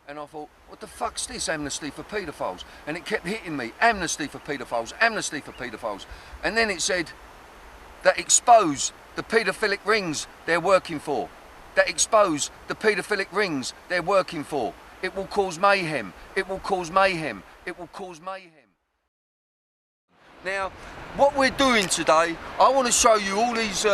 And I thought, what the fuck's this, Amnesty for paedophiles? And it kept hitting me, Amnesty for paedophiles, Amnesty for paedophiles. And then it said that expose the paedophilic rings they're working for. That expose the paedophilic rings they're working for. It will cause mayhem. It will cause mayhem. It will cause mayhem. Now, what we're doing today, I want to show you all these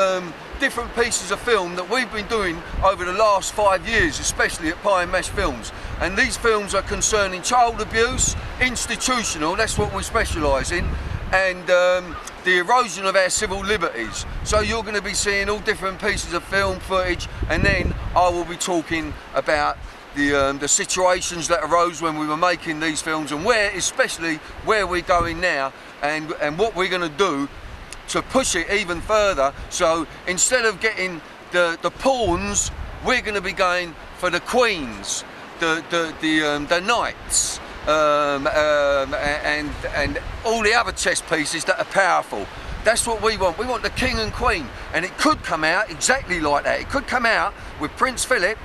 different pieces of film that we've been doing over the last 5 years, especially at Pie and Mash Films. And these films are concerning child abuse, institutional, that's what we specialise in, and the erosion of our civil liberties. So you're going to be seeing all different pieces of film footage, and then I will be talking about the situations that arose when we were making these films, and especially where we're going now, and what we're going to do to push it even further. So instead of getting the pawns, we're going to be going for the queens, the knights, and all the other chess pieces that are powerful. That's what we want. We want the king and queen, and it could come out exactly like that. It could come out with Prince Philip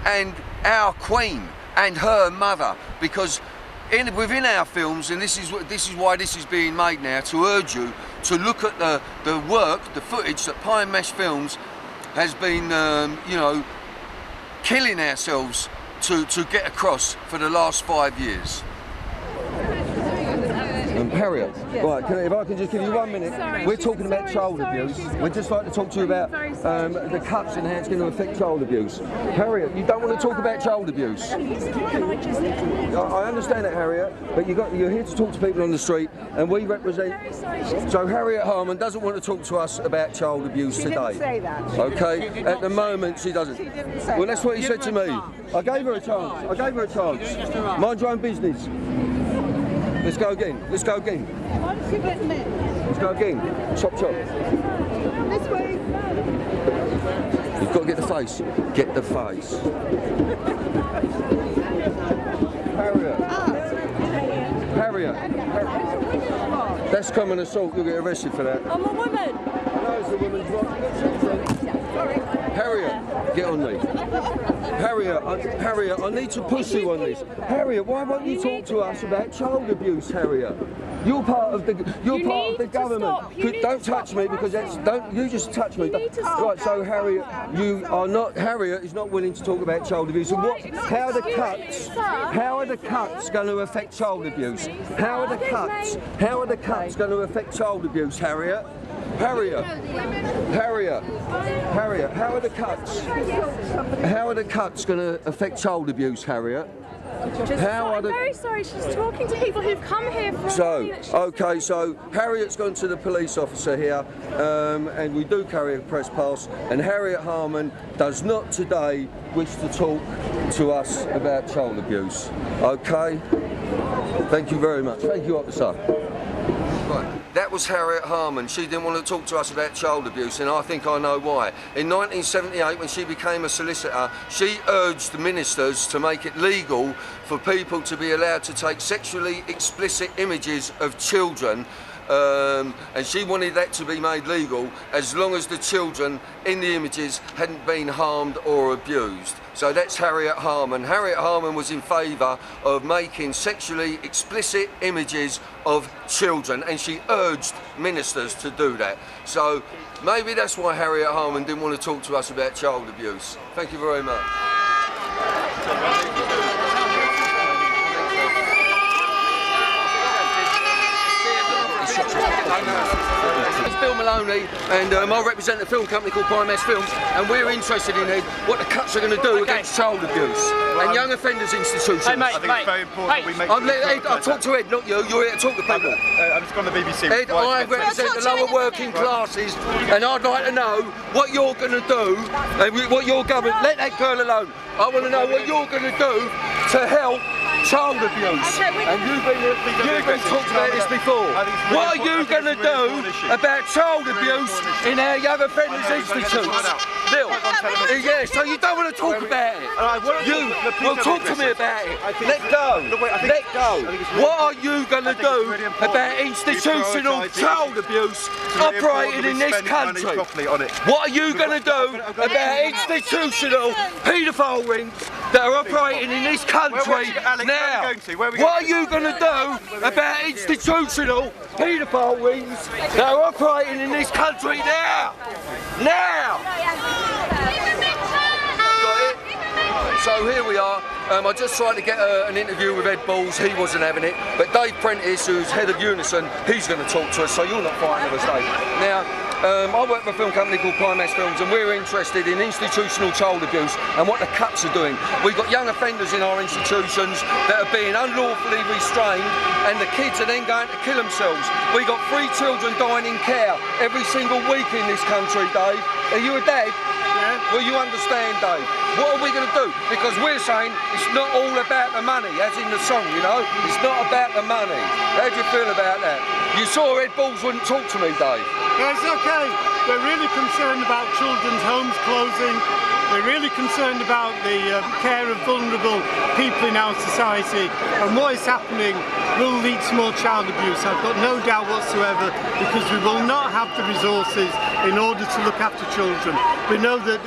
and our queen and her mother, because within our films, and this is why this is being made now, to urge you to look at the work, the footage that Pie and Mash Films has been, you know, killing ourselves to get across for the last 5 years. Harriet, right, if I can just give you 1 minute. Sorry, we're talking about child abuse. We'd just like to talk to you about the cuts and how it's going to affect child abuse. Harriet, you don't want to talk about child abuse. I understand that, Harriet, but you're here to talk to people on the street, and we represent... So Harriet Harman doesn't want to talk to us about child abuse today. She didn't say that. Okay, at the moment she doesn't. She didn't say well, that's what he said to me. I gave her a chance. I gave her a chance. Mind your own business. Let's go again. Let's go again. Let's go again. Chop, chop. This way. You've got to get the face. Get the face. Harriet. Harriet. That's common assault. You'll get arrested for that. I'm a woman. I know it's a woman's right. Harriet, get on me. Harriet, I need to push you on this. Harriet, why won't you talk to us about child abuse, Harriet? You're part of the government. Don't touch me, because don't you just touch me. Right, so Harriet, Harriet is not willing to talk about child abuse. And how are the cuts going to affect child abuse? How are the cuts going to affect child abuse, Harriet? Harriet, how are the cuts going to affect child abuse, Harriet? I'm very sorry, she's talking to people who've come here from... So Harriet's gone to the police officer here, and we do carry a press pass, and Harriet Harman does not today wish to talk to us about child abuse. Okay? Thank you very much. Thank you, officer. Right. That was Harriet Harman. She didn't want to talk to us about child abuse, and I think I know why. In 1978, when she became a solicitor, she urged the ministers to make it legal for people to be allowed to take sexually explicit images of children, and she wanted that to be made legal as long as the children in the images hadn't been harmed or abused. So that's Harriet Harman. Harriet Harman was in favour of making sexually explicit images of children, and she urged ministers to do that. So maybe that's why Harriet Harman didn't want to talk to us about child abuse. Thank you very much. It's Bill Maloney, and I represent a film company called Pie and Mash Films, and we're interested in what the cuts are going to do against child abuse and young offenders institutions. Hey, mate, I think it's very important that we make I'll talk to Ed, not you. You're here to talk to people. I'm just on the BBC. Ed, I represent the lower working classes, and I'd like to know what you're going to do, and what your government... Let that girl alone. I want to know what you're going to do to help child abuse. And you've been talking about this before. What are you going to do about child abuse in our young offenders institutes? Bill, yeah, so you don't want to talk about it. Well, talk to me about it. Let go. Let go. What are you going to do about institutional child abuse operating in this country? What are you going to do about institutional paedophile rings that are operating in this country now. What are you going to do about institutional paedophile rings that are operating in this country now? Now! So here we are. I just tried to get an interview with Ed Balls, he wasn't having it, but Dave Prentice, who's head of Unison, he's going to talk to us, so you're not fighting with us, Dave. Now, I work for a film company called Parliamentary Films, and we're interested in institutional child abuse and what the cuts are doing. We've got young offenders in our institutions that are being unlawfully restrained, and the kids are then going to kill themselves. We've got 3 children dying in care every single week in this country, Dave. Are you a dad? Yeah. Well, you understand, Dave. What are we going to do? Because we're saying it's not all about the money, as in the song, you know? It's not about the money. How do you feel about that? You saw Ed Balls wouldn't talk to me, Dave. Yeah, it's okay. We're really concerned about children's homes closing. We're really concerned about the care of vulnerable people in our society, and what is happening will lead to more child abuse. I've got no doubt whatsoever, because we will not have the resources in order to look after children. We know that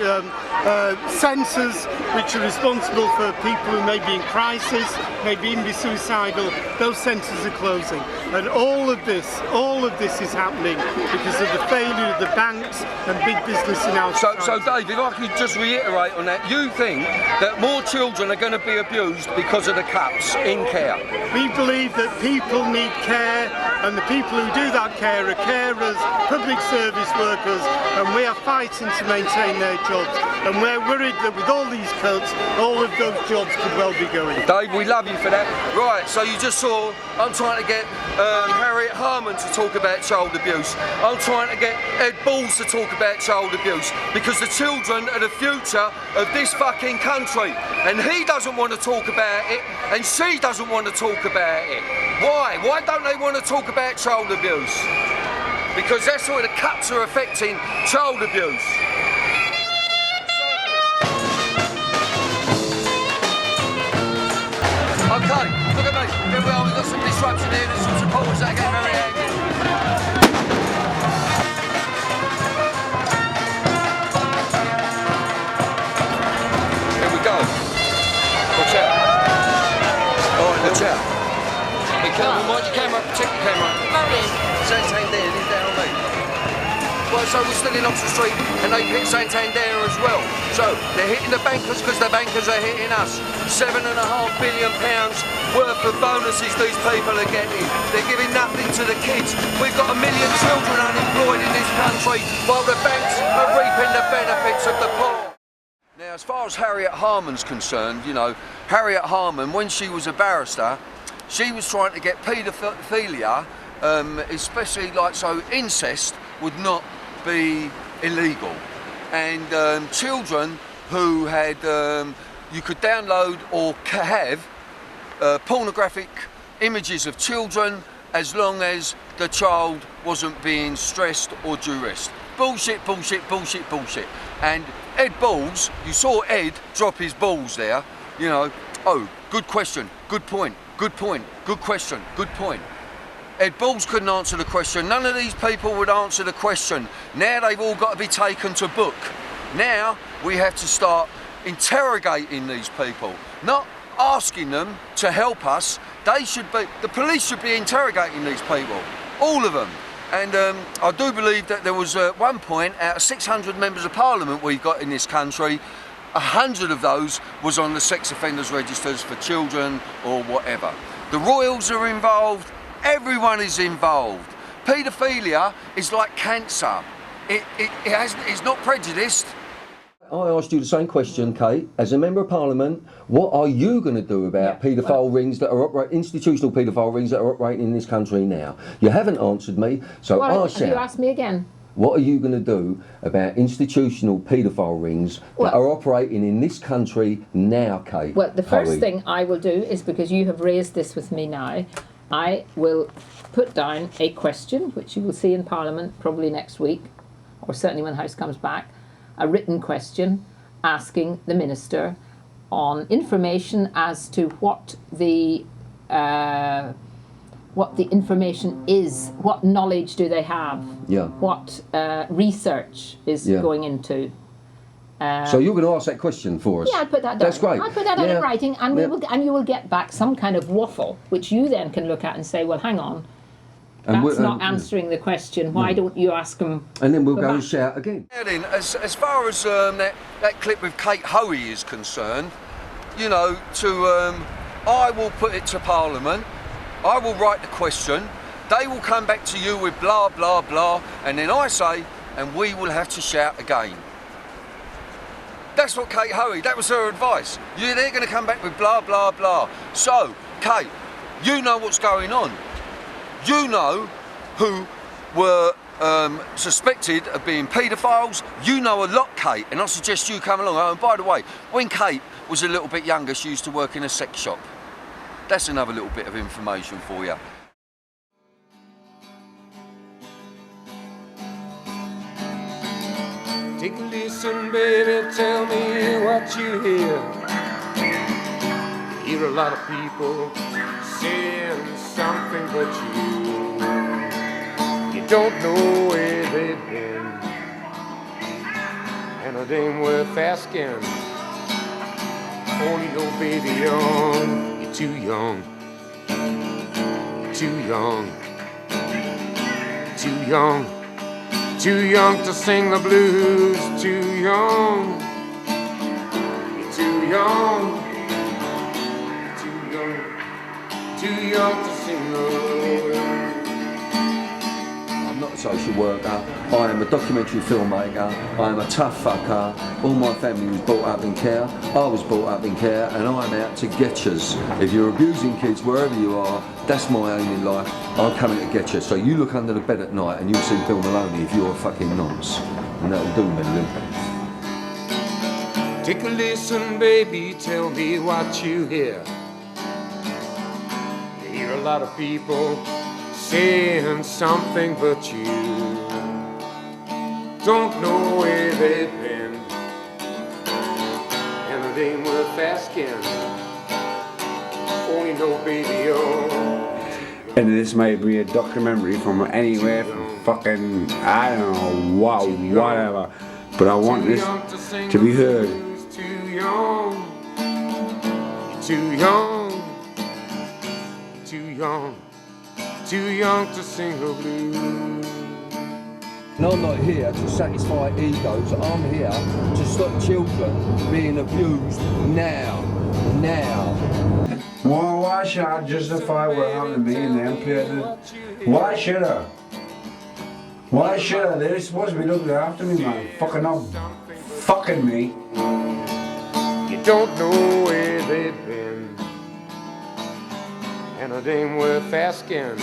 centres which are responsible for people who may be in crisis, maybe even be suicidal, those centres are closing. And all of this is happening because of the failure of the banks and big business in our society. So Dave, if I could just reiterate on that, you think that more children are going to be abused because of the cuts in care? We believe that people need care, and the people who do that care are carers, public service workers, and we are fighting to maintain their jobs. And we're worried that with all these cuts, all of those jobs could well be going. Dave, we love you for that. Right, so you just saw, I'm trying to get Harriet Harman to talk about child abuse. I'm trying to get Ed Balls to talk about child abuse, because the children are the future of this fucking country. And he doesn't want to talk about it, and she doesn't want to talk about it. Why? Why don't they want to talk about child abuse? Because that's where the cuts are affecting child abuse. Okay, look at me. Here we are, we've got some disruption here, there's some supporters that are getting very angry. Here we go. Watch out. Alright, watch out. Be careful, mind your camera, protect your camera. Santander, he's down on me. Well, so we're still in Oxford Street, and they hit Santander as well. So they're hitting the bankers because the bankers are hitting us. £7.5 billion worth of bonuses these people are getting. They're giving nothing to the kids. We've got 1 million children unemployed in this country, while the banks are reaping the benefits of the poor. Now, as far as Harriet Harman's concerned, you know, Harriet Harman, when she was a barrister, she was trying to get paedophilia, especially like so incest, would not be illegal, and children who had you could download or have pornographic images of children as long as the child wasn't being stressed or duressed. Bullshit, bullshit, bullshit, bullshit. And Ed Balls, you saw Ed drop his balls there, you know. Oh, good question, good point, good point, good question, good point. Ed Balls couldn't answer the question. None of these people would answer the question. Now they've all got to be taken to book. Now we have to start interrogating these people, not asking them to help us. The police should be interrogating these people, all of them. And I do believe that there was at one point, out of 600 members of Parliament we've got in this country, 100 of those was on the sex offenders registers for children or whatever. The Royals are involved. Everyone is involved. Paedophilia is like cancer. It's not prejudiced. I asked you the same question, Kate. As a member of Parliament, what are you going to do about paedophile rings that are institutional paedophile rings that are operating in this country now? You haven't answered me, so I shout. You asked me again. What are you going to do about institutional paedophile rings that are operating in this country now, Kate? Well, the first thing I will do is, because you have raised this with me now, I will put down a question, which you will see in Parliament probably next week, or certainly when the House comes back, a written question asking the Minister on information as to what the information is, what knowledge do they have, what research is going into So you're going to ask that question for us? Yeah, I'll put that down. That's great. I'll put that down in writing, and you will get back some kind of waffle, which you then can look at and say, well, hang on, that's not answering the question. Why don't you ask them? And then we'll go and shout again. As far as that clip with Kate Hoey is concerned, you know, I will put it to Parliament. I will write the question. They will come back to you with blah, blah, blah, and then I say, and we will have to shout again. That's what Kate Hoey, that was her advice. They're going to come back with blah, blah, blah. So, Kate, you know what's going on. You know who were suspected of being paedophiles. You know a lot, Kate, and I suggest you come along. Oh, and by the way, when Kate was a little bit younger, she used to work in a sex shop. That's another little bit of information for you. Take a listen, baby, tell me what you hear. You hear a lot of people saying something, but you don't know where they've been, and it ain't worth asking. Only know, baby, you're too young, too young, too young. Too young to sing the blues, too young. You're too young, too young, too young to sing the blues. I'm not a social worker, I am a documentary filmmaker, I am a tough fucker. All my family was brought up in care, I was brought up in care, and I'm out to get yous. If you're abusing kids wherever you are, that's my aim in life. I'm coming to get you. So you look under the bed at night and you'll see Bill Maloney if you're a fucking nonce. And that'll do me, Lou. Take a listen, baby, tell me what you hear. You hear a lot of people saying something, but you don't know where they've been, and it ain't worth asking. Only know, baby, And this might be a documentary from anywhere from fucking, I don't know, wow, whatever. But I want this to be heard. Too young, too young, too young, too young to sing the blues. And I'm not here to satisfy egos, I'm here to stop children being abused now. Well, why should I justify what happened to me in them places? Why should I? Why should I? They're supposed to be looking after me, man. Fucking up. Fucking me. You don't know where they've been, and it ain't worth asking.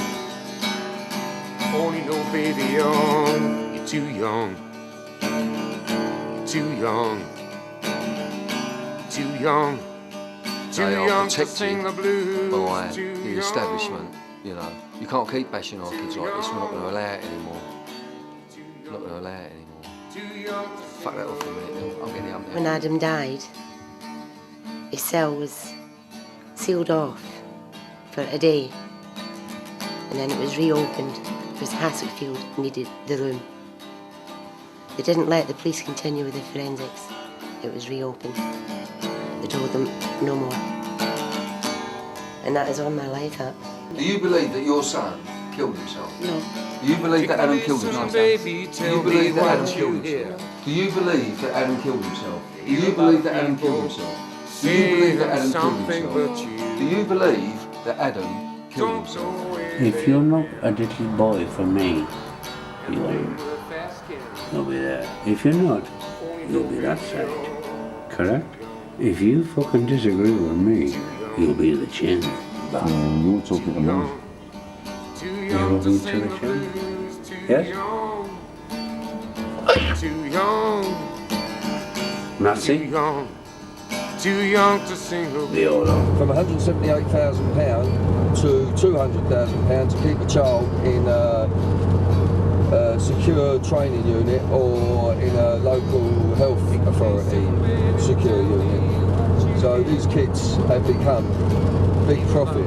Only know, baby, you're too young, too young, too young. They are protected by the establishment, you know. You can't keep bashing our kids like this, we're not going to allow it anymore. Not going to allow it anymore. Fuck that off for a minute, I'll get it up now. When Adam died, his cell was sealed off for a day, and then it was reopened because Hasselfield needed the room. They didn't let the police continue with the forensics. It was reopened. They told them no more. And that is on my life up. Do you believe that your son killed himself? No. Do you believe that Adam killed himself? Do you believe that Adam killed himself? Do you believe that Adam killed himself? Do you believe that Adam killed himself? Do you believe that Adam killed himself? Do you believe that Adam killed himself? If you're not a little boy for me, you won't. You'll be there. If you're not, you'll be that side. Correct? If you fucking disagree with me, you'll be the chin. You're talking to me. You're moving to the chin? Yes? Too young, Nazi? too young to sing the The old one. From £178,000 to £200,000 to keep a child in a secure training unit or in a local health authority secure unit. So these kids have become big profit.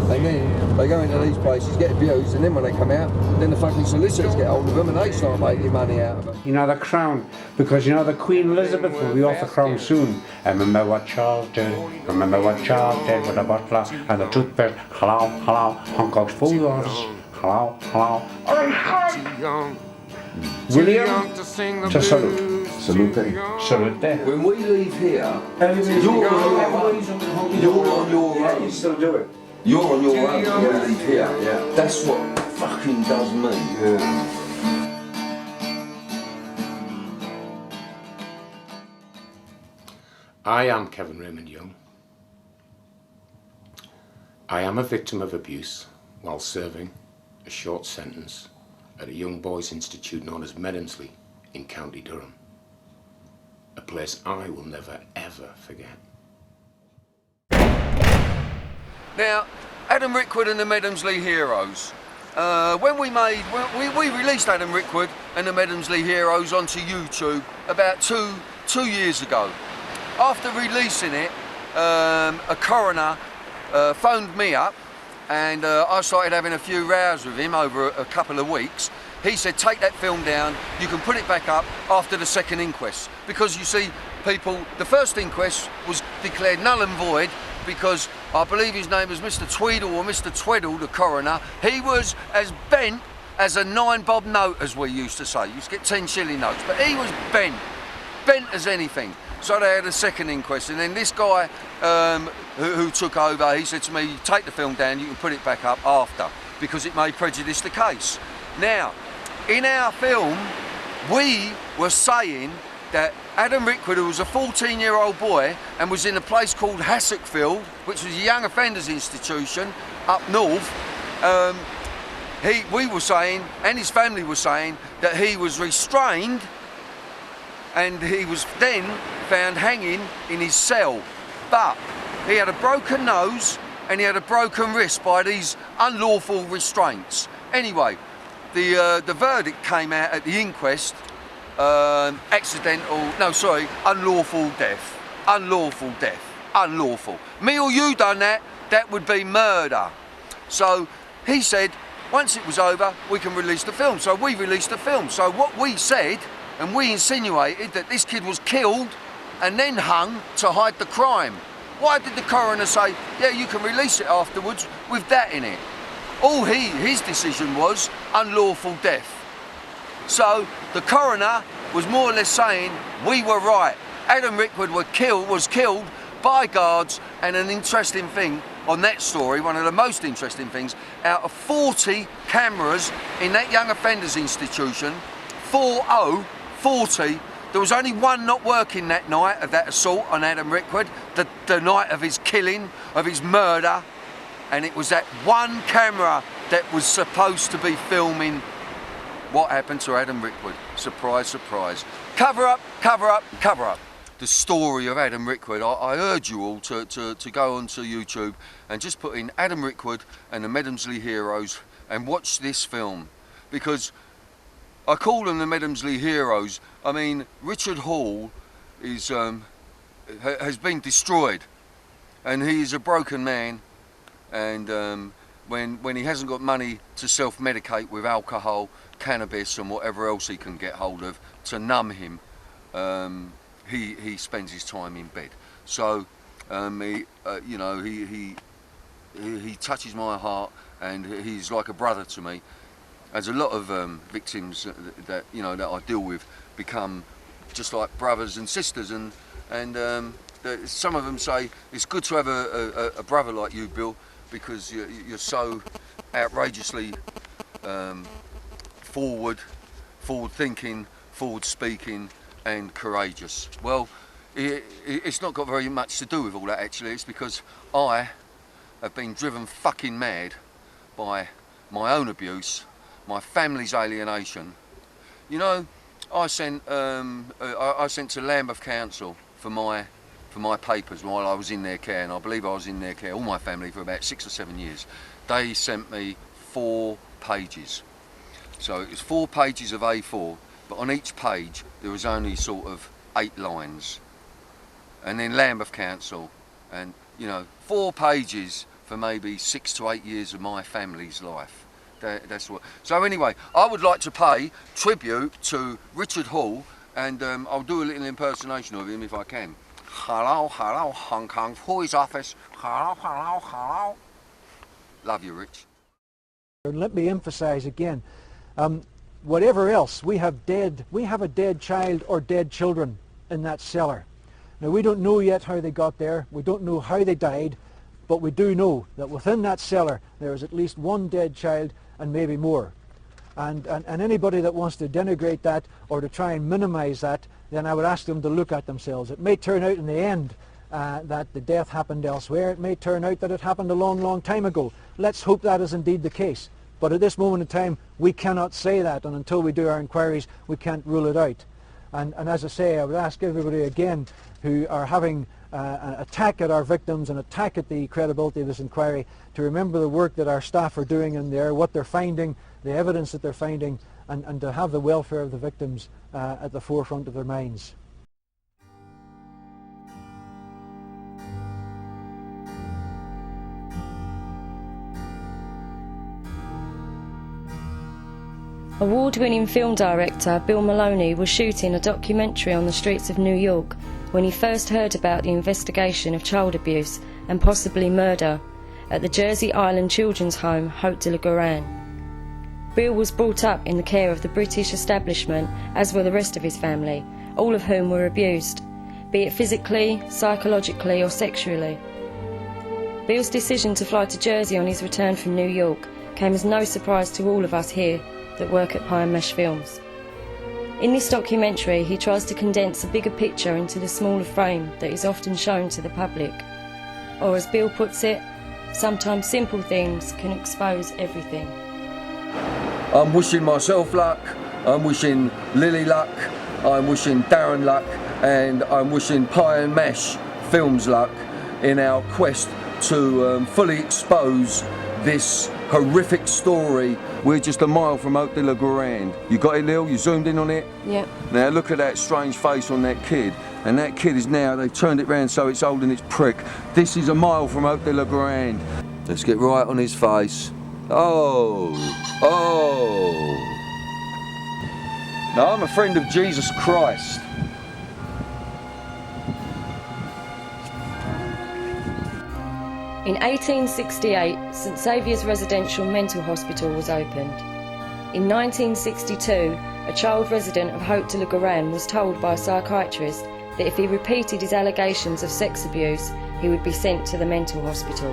And then they go into these places, get abused, and then when they come out, then the fucking solicitors get hold of them and they start making money out of them. You know, the crown, because you know the Queen Elizabeth will be off the crown soon. And remember what Charles did, with the butler and the toothpick. Hello, Hong food orders. Hello. William, to salute. Salute. When we leave here, you're on your own. You still do it. You're on your own when we leave here. Yeah. That's what fucking does me. Yeah. I am Kevin Raymond Young. I am a victim of abuse while serving a short sentence at a young boys' institute known as Medomsley in County Durham. A place I will never ever forget. Now, Adam Rickwood and the Medomsley Heroes. When we released Adam Rickwood and the Medomsley Heroes onto YouTube about two years ago. After releasing it, a coroner phoned me up and I started having a few rows with him over a couple of weeks. He said, take that film down, you can put it back up after the second inquest. Because you see, people, the first inquest was declared null and void because I believe his name was Mr. Tweedle or Mr. Tweddle, the coroner. He was as bent as a 9-bob note, as we used to say. You used to get 10 shilling notes, but he was bent as anything. So they had a second inquest, and then this guy who took over, he said to me, take the film down, you can put it back up after, because it may prejudice the case. Now, in our film, we were saying that Adam Rickwood, who was a 14-year-old boy and was in a place called Hassockfield, which was a young offenders institution up north, we were saying, and his family was saying, that he was restrained and he was then found hanging in his cell. But he had a broken nose and he had a broken wrist by these unlawful restraints. Anyway, the verdict came out at the inquest, unlawful death. Unlawful. Me or you done that, that would be murder. So he said, once it was over, we can release the film. So we released the film. So what we said, and we insinuated that this kid was killed and then hung to hide the crime. Why did the coroner say, yeah, you can release it afterwards with that in it? All his decision was unlawful death. So the coroner was more or less saying we were right. Adam Rickwood was killed by guards, and an interesting thing on that story, one of the most interesting things, out of 40 cameras in that young offenders institution, 40, there was only one not working that night of that assault on Adam Rickwood, the night of his killing, of his murder, and it was that one camera that was supposed to be filming what happened to Adam Rickwood. Surprise, surprise. Cover up, cover up, cover up. The story of Adam Rickwood. I urge you all to go onto YouTube and just put in Adam Rickwood and the Medomsley Heroes and watch this film, because I call them the Medomsley Heroes. I mean, Richard Hall is has been destroyed, and he is a broken man. And when he hasn't got money to self-medicate with alcohol, cannabis, and whatever else he can get hold of to numb him, he spends his time in bed. So he touches my heart, and he's like a brother to me. As a lot of victims that I deal with become just like brothers and sisters, and some of them say it's good to have a brother like you, Bill, because you're so outrageously forward-thinking, forward-speaking, and courageous. Well, it's not got very much to do with all that, actually. It's because I have been driven fucking mad by my own abuse, my family's alienation. You know, I sent to Lambeth Council for my papers while I was in their care, and I believe I was in their care, all my family, for about 6 or 7 years. They sent me 4 pages. So it was 4 pages of A4, but on each page there was only sort of 8 lines. And then Lambeth Council, and You know, 4 pages for maybe 6 to 8 years of my family's life. That's what. So anyway, I would like to pay tribute to Richard Hall, and I'll do a little impersonation of him if I can. Hello, hello, Hong Kong Police Office. Hello, hello, hello. Love you, Rich. And let me emphasize again, whatever else, we have a dead child or dead children in that cellar. Now, we don't know yet how they got there, we don't know how they died, but we do know that within that cellar there is at least 1 dead child and maybe more. And anybody that wants to denigrate that or to try and minimize that, then I would ask them to look at themselves. It may turn out in the end that the death happened elsewhere. It may turn out that it happened a long, long time ago. Let's hope that is indeed the case. But at this moment in time, we cannot say that, and until we do our inquiries, we can't rule it out. And as I say, I would ask everybody again who are having an attack at our victims, an attack at the credibility of this inquiry, to remember the work that our staff are doing in there, what they're finding, the evidence that they're finding, and to have the welfare of the victims at the forefront of their minds. Award-winning film director Bill Maloney was shooting a documentary on the streets of New York when he first heard about the investigation of child abuse and possibly murder at the Jersey Island children's home Haute de la Garenne. Bill was brought up in the care of the British establishment, as were the rest of his family, all of whom were abused, be it physically, psychologically or sexually. Bill's decision to fly to Jersey on his return from New York came as no surprise to all of us here that work at Pine Mesh Films. In this documentary, he tries to condense a bigger picture into the smaller frame that is often shown to the public. Or as Bill puts it, sometimes simple things can expose everything. I'm wishing myself luck, I'm wishing Lily luck, I'm wishing Darren luck, and I'm wishing Pine Mesh Films luck in our quest to fully expose this horrific story. We're just a mile from Haute de la Garenne. You got it, Lil? You zoomed in on it? Yep. Now look at that strange face on that kid. And that kid is now, they've turned it round so it's holding its prick. This is a mile from Haute de la Garenne. Let's get right on his face. Oh. Now I'm a friend of Jesus Christ. In 1868, St Saviour's Residential Mental Hospital was opened. In 1962, a child resident of Haute de la Garenne was told by a psychiatrist that if he repeated his allegations of sex abuse, he would be sent to the mental hospital.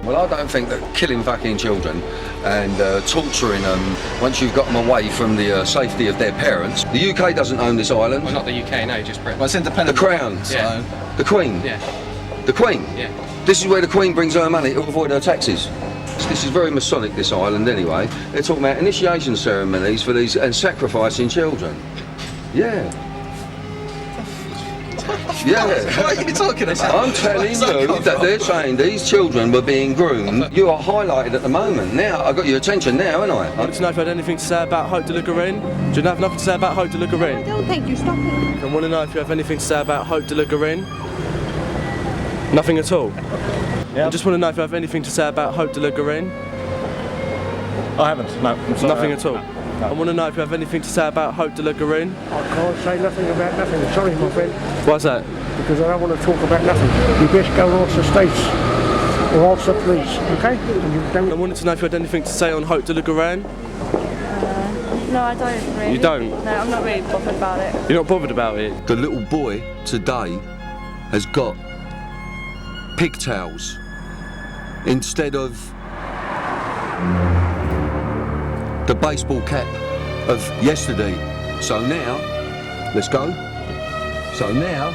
Well, I don't think that killing fucking children and torturing them once you've got them away from the safety of their parents. The UK doesn't own this island. Well, not the UK, no, just Britain. Well, it's independent. The Crown. Yeah. The Queen. Yeah. The Queen. Yeah. This is where the Queen brings her money to avoid her taxes. This is very Masonic, this island, anyway. They're talking about initiation ceremonies for these and sacrificing children. Yeah. Yeah. What are you talking about? I'm telling you that they're saying these children were being groomed. You are highlighted at the moment. Now, I've got your attention now, haven't I? I want to know if you had anything to say about Haute de la Garenne. Do you have nothing to say about Haute de la Garenne? I don't think you stop it. I want to know if you have anything to say about Haute de la Garenne. Nothing at all? Yeah. I just want to know if you have anything to say about Haute de la Garenne. I haven't, no. I'm sorry, nothing at all? No. I want to know if you have anything to say about Haute de la Garenne. I can't say nothing about nothing, sorry my friend. Why's that? Because I don't want to talk about nothing. You best go and answer states or answer police, okay? I wanted to know if you had anything to say on Haute de la Garenne. No, I don't really. You don't? No, I'm not really bothered about it. You're not bothered about it? The little boy today has got pigtails instead of the baseball cap of yesterday. So now, let's go. So now,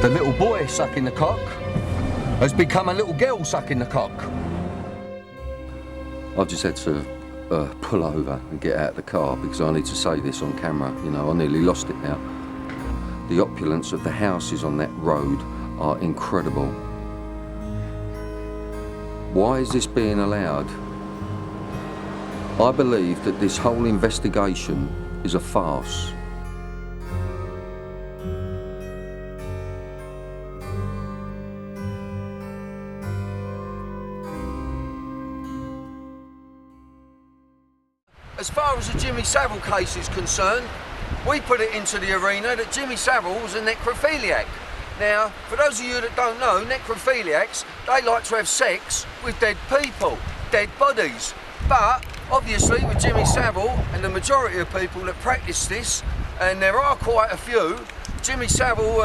the little boy sucking the cock has become a little girl sucking the cock. I've just had to pull over and get out of the car because I need to say this on camera. You know, I nearly lost it now. The opulence of the houses on that road are incredible. Why is this being allowed? I believe that this whole investigation is a farce. as far as the Jimmy Savile case is concerned, we put it into the arena that Jimmy Savile was a necrophiliac. Now, for those of you that don't know, necrophiliacs, they like to have sex with dead people, dead bodies. But, obviously, with Jimmy Savile and the majority of people that practice this, and there are quite a few, Jimmy Savile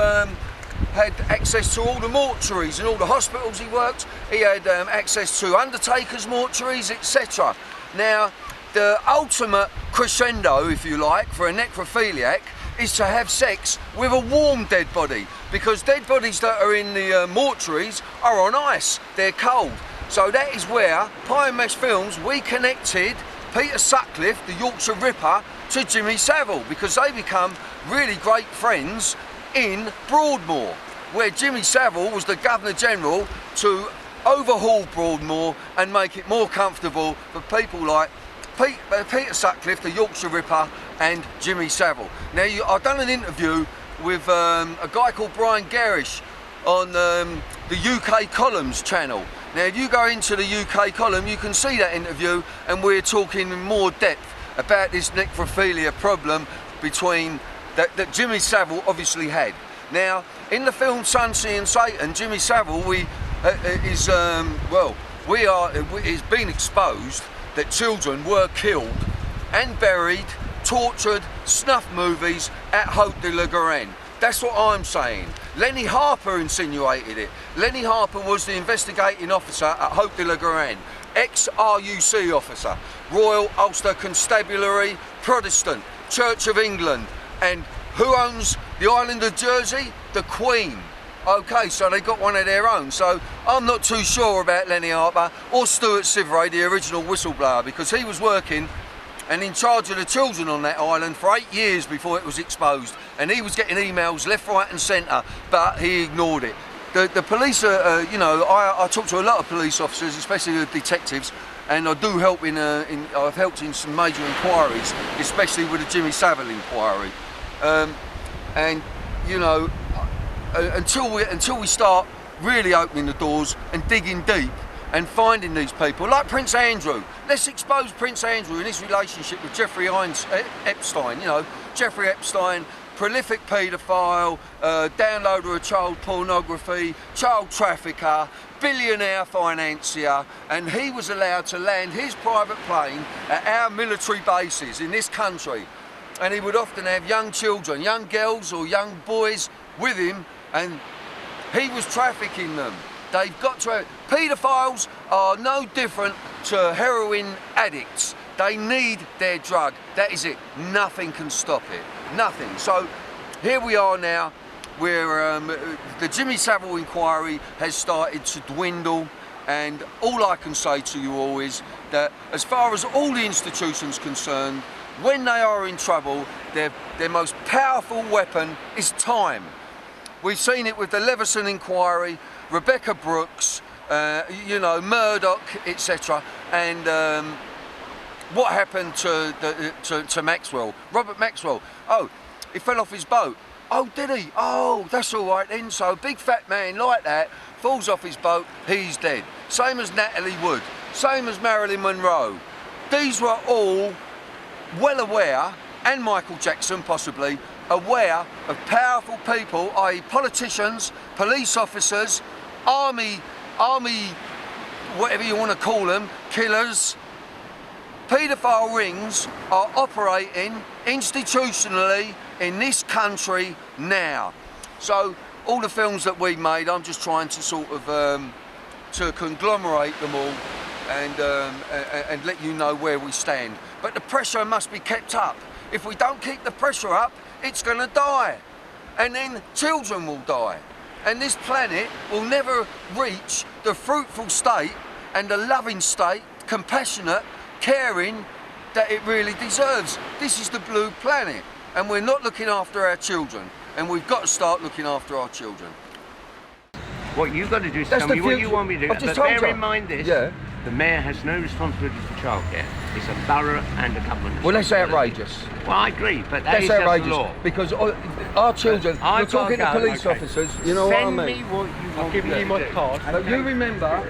had access to all the mortuaries and all the hospitals he worked. He had access to undertakers' mortuaries, etc. Now, the ultimate crescendo, if you like, for a necrophiliac is to have sex with a warm dead body, because dead bodies that are in the mortuaries are on ice, they're cold. So that is where Pie and Mash Films, we connected Peter Sutcliffe, the Yorkshire Ripper, to Jimmy Savile, because they become really great friends in Broadmoor, where Jimmy Savile was the Governor General to overhaul Broadmoor and make it more comfortable for people like Peter Sutcliffe, the Yorkshire Ripper, and Jimmy Savile. Now, I've done an interview with a guy called Brian Garish on the UK Columns channel. Now, if you go into the UK Column, you can see that interview, and we're talking in more depth about this necrophilia problem between that Jimmy Savile obviously had. Now, in the film Sun, Sea and Satan, Jimmy Savile it's been exposed that children were killed and buried, tortured, snuff movies at Haute de la Garenne. That's what I'm saying. Lenny Harper insinuated it. Lenny Harper was the investigating officer at Haute de la Garenne, ex-RUC officer, Royal Ulster Constabulary, Protestant, Church of England. And who owns the island of Jersey? The Queen. Okay, so they got one of their own. So I'm not too sure about Lenny Harper or Stuart Sivray, the original whistleblower, because he was working and in charge of the children on that island for 8 years before it was exposed. And he was getting emails left, right and centre, but he ignored it. The police are, I talk to a lot of police officers, especially the detectives, and I do help I've helped in some major inquiries, especially with the Jimmy Savile inquiry. Until we start really opening the doors and digging deep and finding these people, like Prince Andrew. Let's expose Prince Andrew and his relationship with Jeffrey Epstein. Jeffrey Epstein, prolific paedophile, downloader of child pornography, child trafficker, billionaire financier, and he was allowed to land his private plane at our military bases in this country. And he would often have young children, young girls or young boys with him, and he was trafficking them. They've got to. Paedophiles are no different to heroin addicts. They need their drug. That is it. Nothing can stop it. Nothing. So here we are now, where the Jimmy Savile inquiry has started to dwindle, and all I can say to you all is that as far as all the institutions concerned, when they are in trouble, their most powerful weapon is time. We've seen it with the Leveson inquiry, Rebecca Brooks, Murdoch, etc. And what happened to Maxwell? Robert Maxwell. Oh, he fell off his boat. Oh, did he? Oh, that's all right then. So a big fat man like that falls off his boat, he's dead. Same as Natalie Wood, same as Marilyn Monroe. These were all well aware, and Michael Jackson possibly, aware of powerful people, i.e. politicians, police officers, army, whatever you want to call them, killers. Paedophile rings are operating institutionally in this country now. So all the films that we made, I'm just trying to sort of to conglomerate them all and let you know where we stand. But the pressure must be kept up. If we don't keep the pressure up, it's going to die. And then children will die. And this planet will never reach the fruitful state and the loving state, compassionate, caring, that it really deserves. This is the blue planet, and we're not looking after our children, and we've got to start looking after our children. What you've got to do is tell me what you want me to do. But bear in mind this, the Mayor has no responsibility for childcare. It's a borough and a government. Well, that's outrageous. Well, I agree, but That's is just outrageous the law. because our children. You're talking to police officers. You know what I mean? Send me what you want. I've given you my card. But you remember,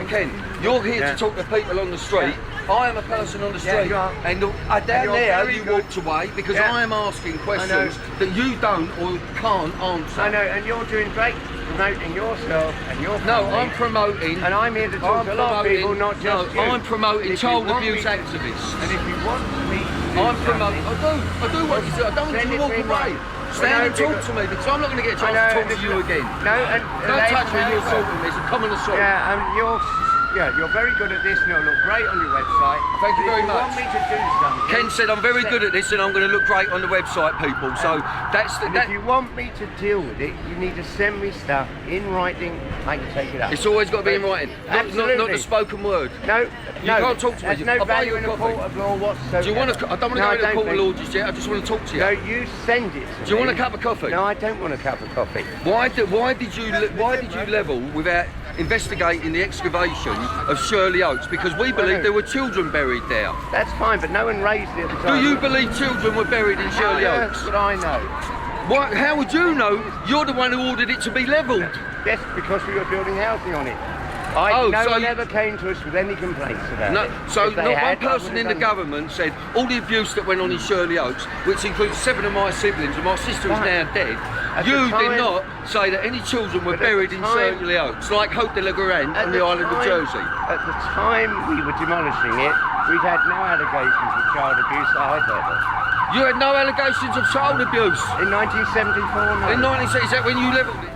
Ken, you're here to talk to people on the street. I am a person on the street, and down there you walked away because I am asking questions that you don't or can't answer. I know, and you're doing great promoting yourself and your family. No, I'm promoting. And I'm here to talk to a lot of people, not just you. I'm promoting child abuse activists. And if you want me to I'm promoting. I do what you do. I don't want you to walk away. Stand and talk to me because I'm not going to get a chance to talk to you again. No, and don't touch me. You're assaulting me. It's a common assault. You're very good at this and it'll look great on your website. Thank you very much. If you want me to do something... Ken said I'm very good at this and I'm going to look great on the website, people. So if you want me to deal with it, you need to send me stuff in writing. I can take it up. It's always got to be in writing. Not the spoken word. No, you can't talk to me. There's no value in a court of law whatsoever. Do you want I don't want to go to the court of law just yet. I just want to talk to you. No, you send it to me. Do you want a cup of coffee? No, I don't want a cup of coffee. Why did you level without investigating the excavation of Shirley Oaks? Because we believe there were children buried there. That's fine, but no one raised it at the time. Do you believe children were buried in Shirley Oaks? That's what I know. How would you know? You're the one who ordered it to be levelled. Yes, because we were building housing on it. No one ever came to us with any complaints about it. So not one person in the government said all the abuse that went on in Shirley Oaks, which includes 7 of my siblings, and my sister is now dead. You did not say that any children were buried in Shirley Oaks, like Hope de la Garenne on the island of Jersey. At the time we were demolishing it, we'd had no allegations of child abuse that I'd heard of. You had no allegations of child abuse? In 1974, no. In 1970, is that when you levelled it?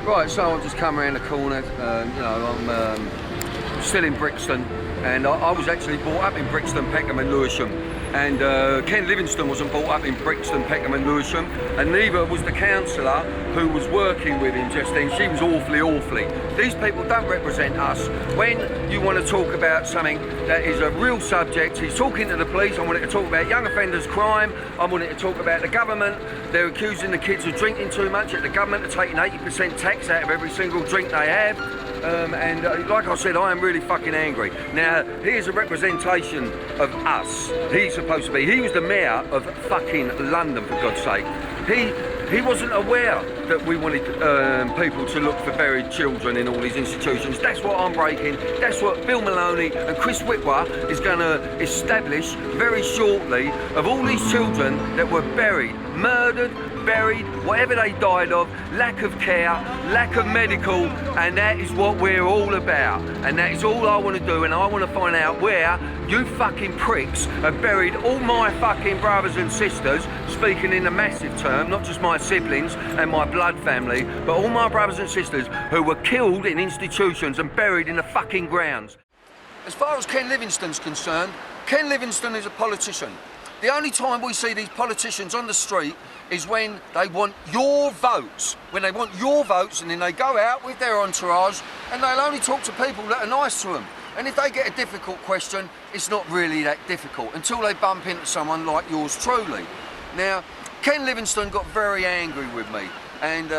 Right, so I've just come around the corner. I'm still in Brixton, and I was actually brought up in Brixton, Peckham and Lewisham. And Ken Livingstone wasn't brought up in Brixton, Peckham and Lewisham, and neither was the councillor who was working with him just then. She was awfully. These people don't represent us. When you want to talk about something that is a real subject, he's talking to the police. I wanted to talk about young offenders crime. I wanted to talk about the government. They're accusing the kids of drinking too much, yet the government are taking 80% tax out of every single drink they have. Like I said, I am really fucking angry. Now, here's a representation of us. He's supposed to be. He was the mayor of fucking London, for God's sake. He wasn't aware that we wanted people to look for buried children in all these institutions. That's what I'm breaking. That's what Bill Maloney and Chris Whitwer is going to establish very shortly, of all these children that were buried, murdered, buried, whatever they died of, lack of care, lack of medical, and that is what we're all about. And that is all I want to do, and I want to find out where you fucking pricks have buried all my fucking brothers and sisters, speaking in a massive term, not just my siblings and my blood family, but all my brothers and sisters who were killed in institutions and buried in the fucking grounds. As far as Ken Livingstone's concerned, Ken Livingstone is a politician. The only time we see these politicians on the street is when they want your votes. When they want your votes, and then they go out with their entourage and they'll only talk to people that are nice to them. And if they get a difficult question, it's not really that difficult until they bump into someone like yours truly. Now, Ken Livingstone got very angry with me, and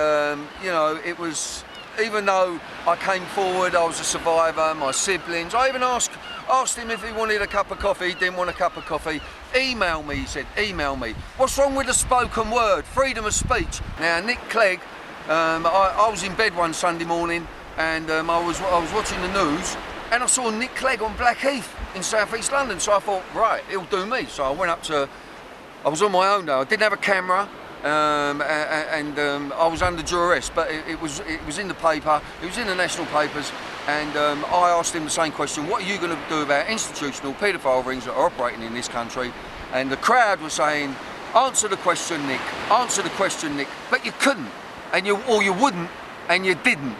it was, even though I came forward, I was a survivor, my siblings, I even asked him if he wanted a cup of coffee. He didn't want a cup of coffee. Email me, he said, email me. What's wrong with the spoken word? Freedom of speech. Now, Nick Clegg, I was in bed one Sunday morning, and I was watching the news, and I saw Nick Clegg on Blackheath in South East London, so I thought, right, he'll do me. So I went up to, I was on my own though, I didn't have a camera, and I was under duress, but it was in the paper, it was in the national papers, and I asked him the same question: what are you going to do about institutional paedophile rings that are operating in this country? And the crowd was saying, answer the question, Nick, answer the question, Nick, but you couldn't, or you wouldn't, and you didn't.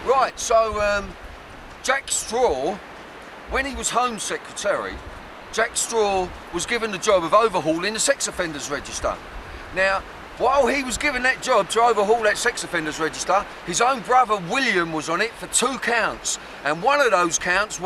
Right, so Jack Straw, when he was Home Secretary, Jack Straw was given the job of overhauling the sex offenders register. Now, while he was given that job to overhaul that sex offenders register, his own brother William was on it for 2 counts, and one of those counts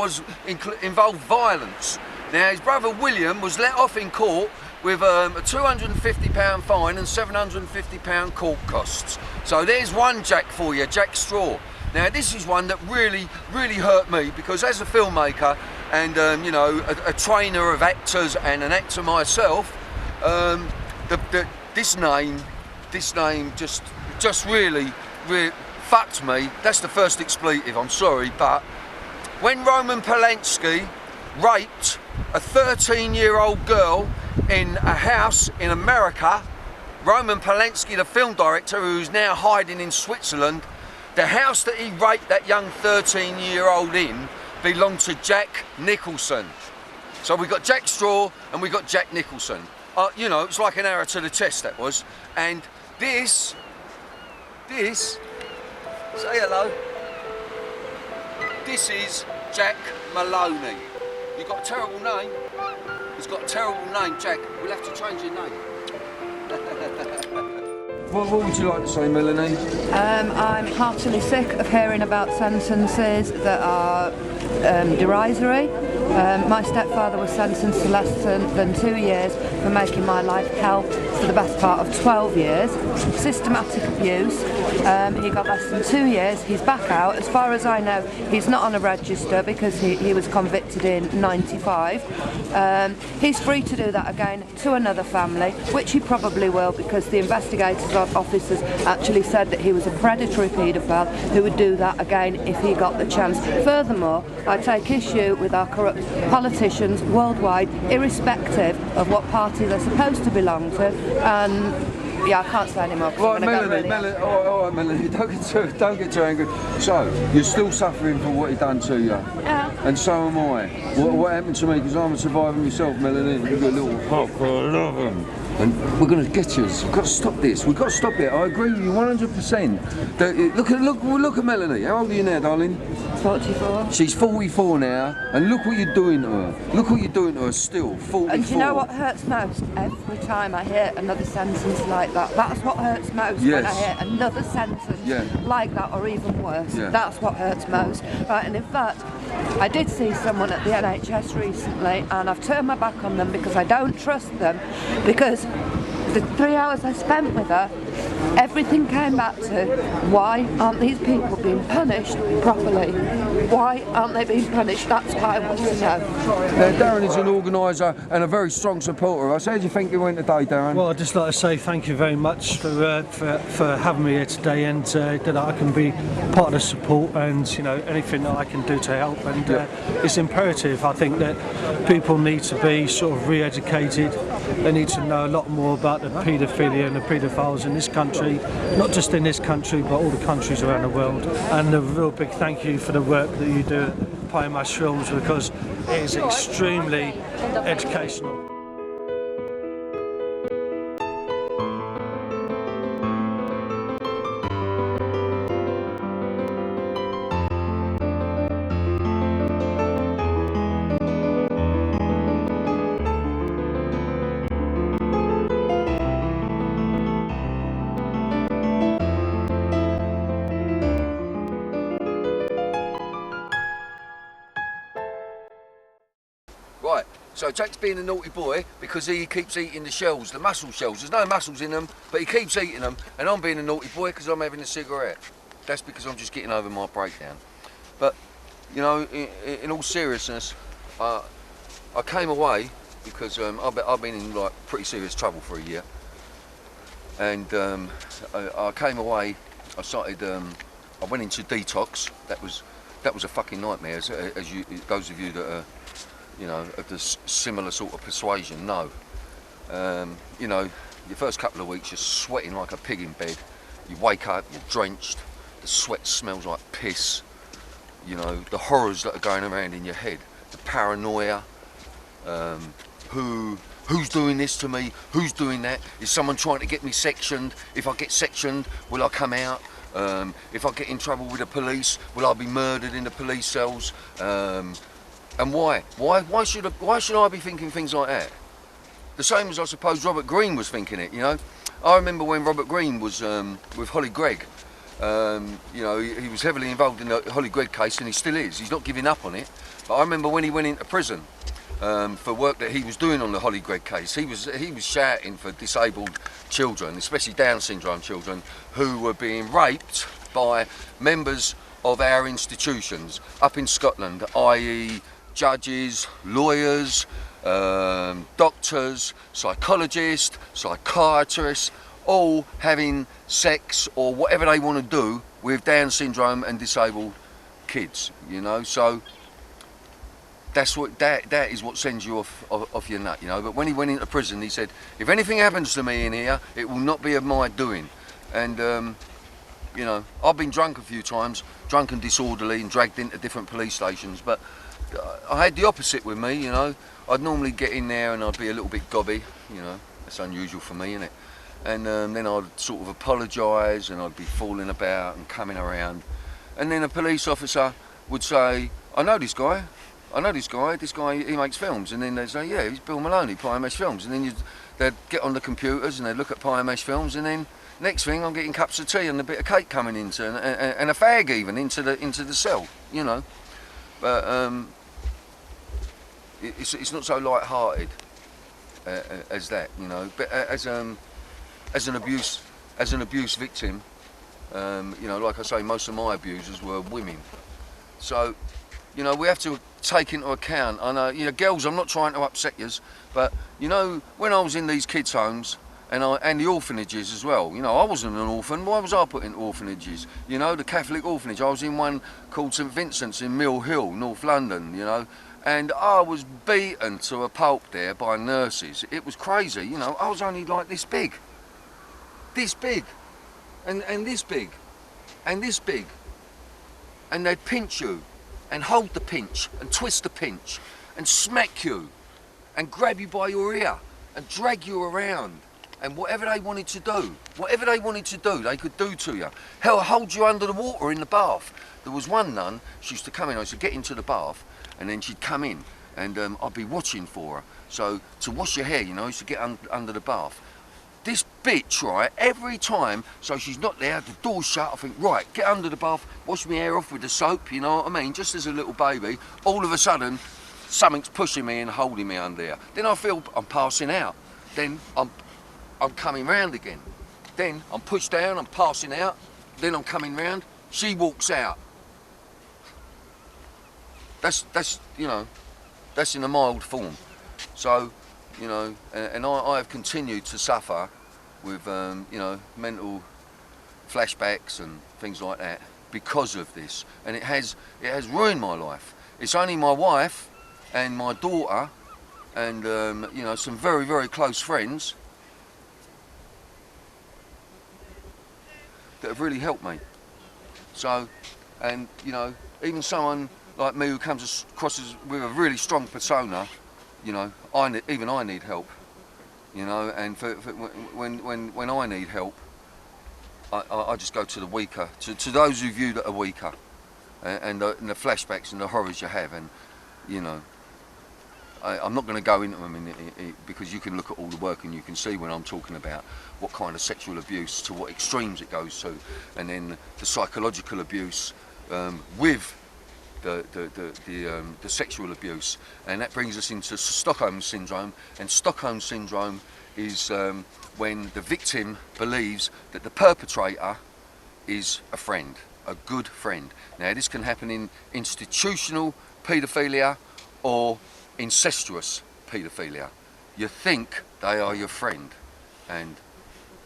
involved violence. Now, his brother William was let off in court with a £250 fine and £750 court costs. So there's one Jack for you, Jack Straw. Now, this is one that really hurt me, because as a filmmaker, and you know, a trainer of actors and an actor myself, this name just really fucked me. That's the first expletive, I'm sorry, but when Roman Polanski raped a 13-year-old girl in a house in America, Roman Polanski, the film director, who's now hiding in Switzerland, the house that he raped that young 13-year-old in belonged to Jack Nicholson. So we got Jack Straw and we got Jack Nicholson. You know, it's like an arrow to the chest, that was. And this, say hello. This is Jack Maloney. You've got a terrible name. He's got a terrible name, Jack. We'll have to change your name. What would you like to say, Melanie? I'm heartily sick of hearing about sentences that are derisory. My stepfather was sentenced to less than 2 years for making my life hell for the best part of 12 years. Systematic abuse. He got less than 2 years. He's back out. As far as I know, he's not on a register because he was convicted in '95. He's free to do that again to another family, which he probably will, because the investigators officers actually said that he was a predatory paedophile who would do that again if he got the chance. Furthermore, I take issue with our corrupt politicians worldwide, irrespective of what party they're supposed to belong to, and yeah, I can't say anymore. Right, Melanie, don't get too angry. So, you're still suffering for what he done to you? Yeah. And so am I. What happened to me, because I'm a survivor myself, Melanie, you've got a little hop for love him. And we're going to get you. We've got to stop this. We've got to stop it. I agree with you 100%. Look at Melanie. How old are you now, darling? 44. She's 44 now, and look what you're doing to her. Look what you're doing to her still, 44. And do you know what hurts most? Every time I hear another sentence like that. That's what hurts most, when I hear another sentence like that, or even worse. Yeah. That's what hurts most. Right, and in fact, I did see someone at the NHS recently, and I've turned my back on them because I don't trust them, because the 3 hours I spent with her, everything came back to, why aren't these people being punished properly? Why aren't they being punished? That's what I want to know. Darren is an organiser and a very strong supporter of us. How do you think it went today, Darren? Well, I'd just like to say thank you very much for having me here today, and that I can be part of the support, and you know, anything that I can do to help. And it's imperative. I think that people need to be sort of re-educated. They need to know a lot more about the paedophilia and the paedophiles in this country, not just in this country, but all the countries around the world. And a real big thank you for the work that you do at Parliamentary Films, because it is extremely educational. Right, so Jack's being a naughty boy because he keeps eating the shells, the mussel shells. There's no mussels in them, but he keeps eating them, and I'm being a naughty boy because I'm having a cigarette. That's because I'm just getting over my breakdown. But, you know, in all seriousness, I came away because I've been in like pretty serious trouble for a year. And I came away, I went into detox. That was a fucking nightmare, as those of you that are, you know, of this similar sort of persuasion know. You know, your first couple of weeks you're sweating like a pig in bed. You wake up, you're drenched, the sweat smells like piss. You know, the horrors that are going around in your head, the paranoia, who's doing this to me, who's doing that, is someone trying to get me sectioned? If I get sectioned, will I come out? If I get in trouble with the police, will I be murdered in the police cells? And why? Why should I be thinking things like that? The same as I suppose Robert Greene was thinking it, you know? I remember when Robert Greene was with Holly Gregg. You know, he was heavily involved in the Holly Gregg case, and he still is. He's not giving up on it. But I remember when he went into prison for work that he was doing on the Holly Gregg case, he was shouting for disabled children, especially Down syndrome children, who were being raped by members of our institutions up in Scotland, i.e. judges, lawyers, doctors, psychologists, psychiatrists, all having sex or whatever they want to do with Down syndrome and disabled kids, you know. So that's what that is what sends you off your nut, you know. But when he went into prison, he said, if anything happens to me in here, it will not be of my doing. And you know, I've been drunk a few times, drunk and disorderly, and dragged into different police stations, but I had the opposite with me, you know. I'd normally get in there and I'd be a little bit gobby, you know. That's unusual for me, isn't it? And then I'd sort of apologise, and I'd be falling about and coming around, and then a police officer would say, I know this guy, he makes films. And then they'd say, yeah, he's Bill Maloney, PMS Films. And then they'd get on the computers and they'd look at PMS Films, and then next thing I'm getting cups of tea and a bit of cake coming into, and a fag even into the cell, you know. But it's not so light-hearted as that, you know. But as an abuse victim, you know, like I say, most of my abusers were women. So, you know, we have to take into account. I know, you know, girls, I'm not trying to upset yous, but you know, when I was in these kids' homes and the orphanages as well, you know, I wasn't an orphan. Why was I put in orphanages? You know, the Catholic orphanage. I was in one called St Vincent's in Mill Hill, North London. You know, and I was beaten to a pulp there by nurses. It was crazy. You know, I was only like this big, and this big, and this big, and they'd pinch you, and hold the pinch, and twist the pinch, and smack you, and grab you by your ear, and drag you around, and whatever they wanted to do, they could do to you. Hell, hold you under the water in the bath. There was one nun, she used to come in, I used to get into the bath, and then she'd come in, and I'd be watching for her. So, to wash your hair, you know, I used to get under the bath. This bitch, right, every time, so she's not there, the door's shut, I think, right, get under the bath, wash my hair off with the soap, you know what I mean, just as a little baby. All of a sudden, something's pushing me and holding me under there. Then I feel I'm passing out. Then I'm coming round again. Then I'm pushed down, I'm passing out. Then I'm coming round, she walks out. That's you know, that's in a mild form. So, you know, and I have continued to suffer with, you know, mental flashbacks and things like that because of this, and it has ruined my life. It's only my wife and my daughter and you know, some very, very close friends that have really helped me. So, and you know, even someone like me who comes across with a really strong persona, you know, even I need help, you know, and when I need help, I just go to the weaker, to those of you that are weaker, and the flashbacks and the horrors you have, and you know, I'm not going to go into them because you can look at all the work and you can see when I'm talking about what kind of sexual abuse, to what extremes it goes to, and then the psychological abuse with the sexual abuse, and that brings us into Stockholm syndrome. And Stockholm syndrome is when the victim believes that the perpetrator is a friend, a good friend. Now, this can happen in institutional paedophilia or incestuous paedophilia. You think they are your friend, and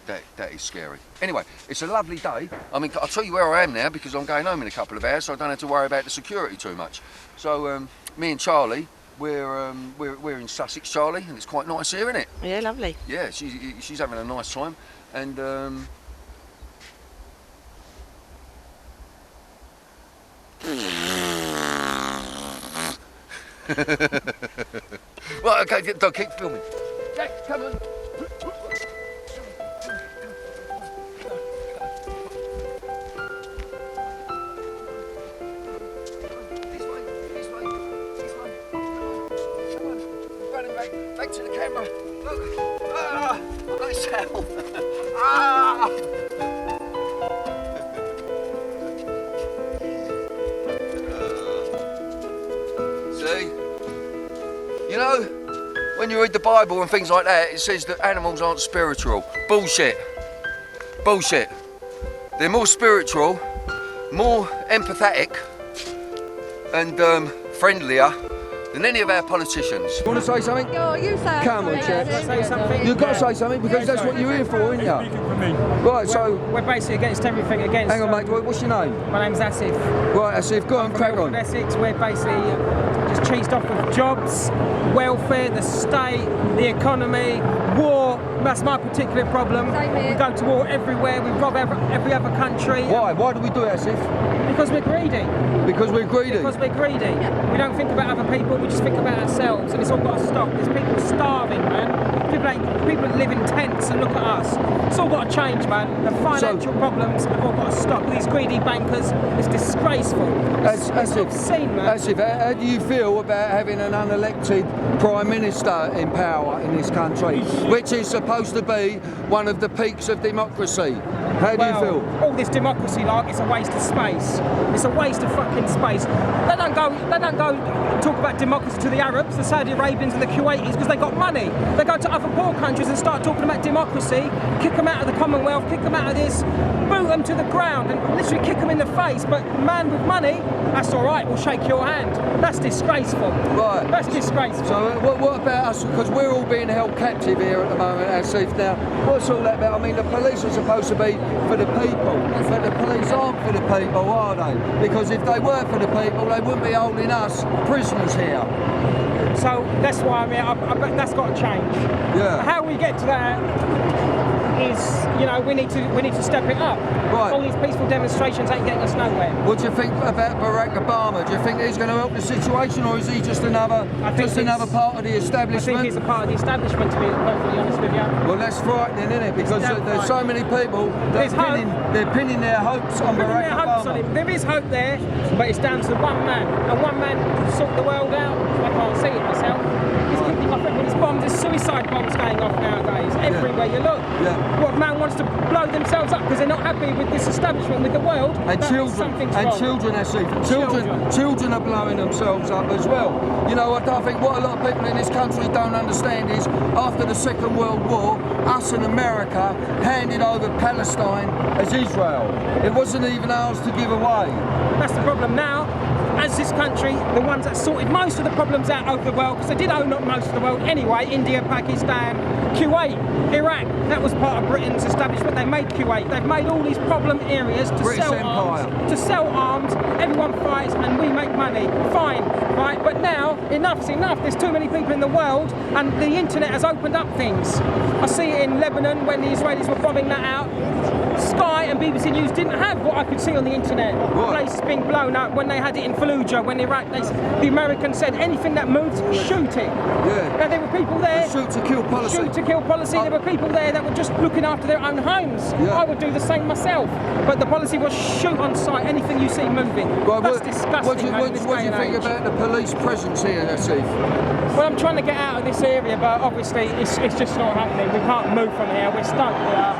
that is scary. Anyway, it's a lovely day. I mean, I'll tell you where I am now because I'm going home in a couple of hours, so I don't have to worry about the security too much. So me and Charlie, we're in Sussex, Charlie, and it's quite nice here, isn't it? Yeah, lovely. Yeah, she's having a nice time, and well, okay, don't keep filming. Jack, come on. Back to the camera. Look. Ah, nice hell. Ah. See? You know, when you read the Bible and things like that, it says that animals aren't spiritual. Bullshit. Bullshit. They're more spiritual, more empathetic, and friendlier than any of our politicians. You want to say something? Oh, you say Come on, Chef. Say something. You've got to say something because that's what you're here for, isn't you? Right, so... We're basically against everything against... Hang on, mate, what's your name? My name's Asif. Right, Asif, go on, crack on. Essex, we're basically just cheesed off of jobs, welfare, the state, the economy, war. That's my particular problem. We go to war everywhere, we rob every other country. Why? Why do we do it, Asif? Because we're greedy. Because we're greedy? Because we're greedy. We don't think about other people, we just think about ourselves, and it's all got to stop. There's people starving, man. People live in tents and look at us. It's all got to change, man. The financial problems have all got to stop. These greedy bankers, it's disgraceful. It's obscene, man. Asif, how do you feel about having an unelected Prime Minister in power in this country, which is supposed to be one of the peaks of democracy? How do you feel? All this democracy, like, it's a waste of space. It's a waste of fucking space. They don't go talk about democracy to the Arabs, the Saudi Arabians and the Kuwaitis because they got money. They go to other poor countries and start talking about democracy, kick them out of the Commonwealth, kick them out of this, boot them to the ground and literally kick them in the face. But man with money, that's all right, we'll shake your hand. That's disgraceful. Right. That's disgraceful. So what about us? Because we're all being held captive here at the moment, Asif. Now, what's all that about? I mean, the police are supposed to be for the people, but the police aren't for the people, are they? Because if they were for the people, they wouldn't be holding us prisoners here. So that's why I bet that's got to change. Yeah. How we get to that is, you know, we need to step it up. Right. All these peaceful demonstrations ain't getting us nowhere. What do you think about Barack Obama? Do you think he's going to help the situation, or is he just another part of the establishment? I think he's a part of the establishment, to be perfectly honest with you. Well, that's frightening, isn't it? Because there's so many people that they're pinning their hopes on Barack Obama. There is hope there, but it's down to one man, and one man can sort the world out. I can't see it myself. He's kicking off everybody's bombs. There's suicide bombs going off nowadays. Everywhere you look. Yeah. What man wants to blow themselves up because they're not happy with this establishment, with the world? And children are blowing themselves up as well. You know, I think what a lot of people in this country don't understand is after the Second World War, us and America handed over Palestine as Israel. It wasn't even ours to give away. That's the problem now. As this country, the ones that sorted most of the problems out over the world, because they did own up most of the world anyway, India, Pakistan, Kuwait, Iraq, that was part of Britain's establishment. They made Kuwait. They've made all these problem areas to sell arms. Everyone fights and we make money. Fine, right? But now, enough's enough. There's too many people in the world and the internet has opened up things. I see it in Lebanon when the Israelis were bombing that out. Sky and BBC News didn't have what I could see on the internet. Places being blown up. When they had it in Fallujah, when Iraq, the Americans said anything that moves, shoot it. Yeah. Now there were people there. Shoot to kill policy. Shoot to kill policy. There were people there that were just looking after their own homes. Yeah. I would do the same myself. But the policy was shoot on sight anything you see moving. Right, that's disgusting. What do you think about the police presence here, Asif? Well, I'm trying to get out of this area, but obviously it's just not happening. We can't move from here. We're stuck here.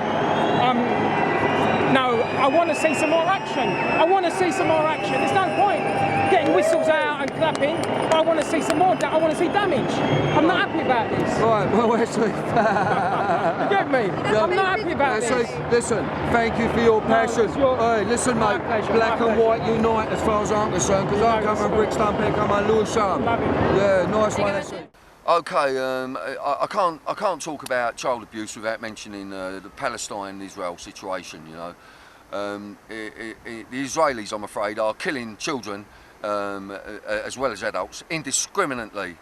No, I want to see some more action. I want to see some more action. There's no point getting whistles out and clapping. I want to see some more. I want to see damage. I'm not happy about this. Right, well, Wesley. You get me? I'm not happy about this. Listen, thank you for your passion. Hey, listen, mate, black and white unite as far as I'm concerned, because I come from Brixton, I come from Lewisham. Yeah, nice one, Asif. Okay, I can't talk about child abuse without mentioning the Palestine-Israel situation. You know, the Israelis, I'm afraid, are killing children as well as adults indiscriminately,